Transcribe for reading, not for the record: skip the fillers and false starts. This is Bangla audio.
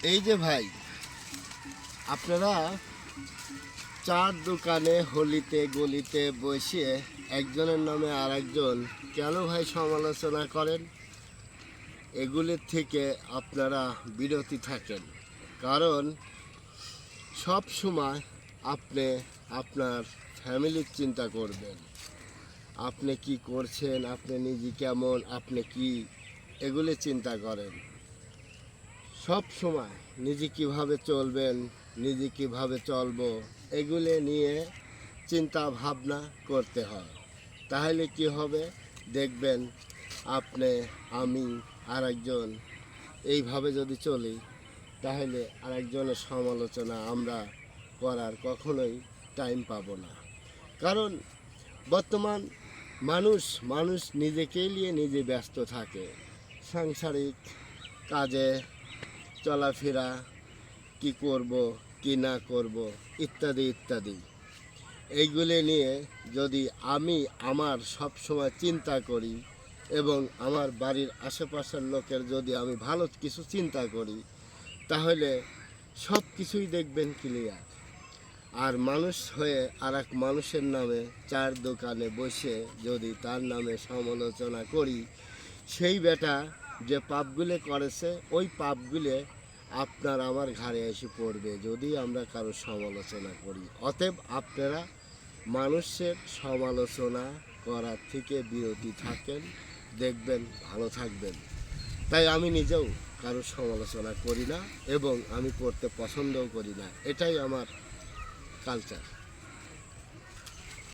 এই যে ভাই, আপনারা চার দোকানে হলিতে গলিতে বসে একজনের নামে আর একজন কেন ভাই সমালোচনা করেন? এগুলির থেকে আপনারা বিরতি থাকেন। কারণ সব সময় আপনি আপনার ফ্যামিলির চিন্তা করবেন। আপনি কি করছেন, আপনি নিজে কেমন, আপনি কি, এগুলি চিন্তা করেন। সব সময় নিজে কিভাবে চলবেন, নিজে কিভাবে চলবো, এগুলি নিয়ে চিন্তা ভাবনা করতে হয়। তাহলে কি হবে, দেখবেন আপনি, আমি, আরেকজন এইভাবে যদি চলি, তাহলে আরেকজনের সমালোচনা আমরা করার কখনোই টাইম পাবো না। কারণ বর্তমান মানুষ নিজেকেই নিয়ে নিজে ব্যস্ত থাকে। সাংসারিক কাজে, চলাফেরা, কি করব কি না করব, ইত্যাদি ইত্যাদি। এইগুলি নিয়ে যদি আমি আমার সব সময় চিন্তা করি এবং আমার বাড়ির আশেপাশের লোকের যদি আমি ভালো কিছু চিন্তা করি, তাহলে সব কিছুই দেখবেন ক্লিয়ার। আর মানুষ হয়ে আর এক মানুষের নামে চার দোকানে বসে যদি তার নামে সমালোচনা করি, সেই বেটা যে পাপগুলো করেছে ওই পাপগুলো আপনার আমার ঘাড়ে এসে পড়বে যদি আমরা কারো সমালোচনা করি। অতএব আপনারা মানুষের সমালোচনা করার থেকে বিরতি থাকেন, দেখবেন ভালো থাকবেন। তাই আমি নিজেও কারো সমালোচনা করি না এবং আমি করতে পছন্দও করি না। এটাই আমার কালচার।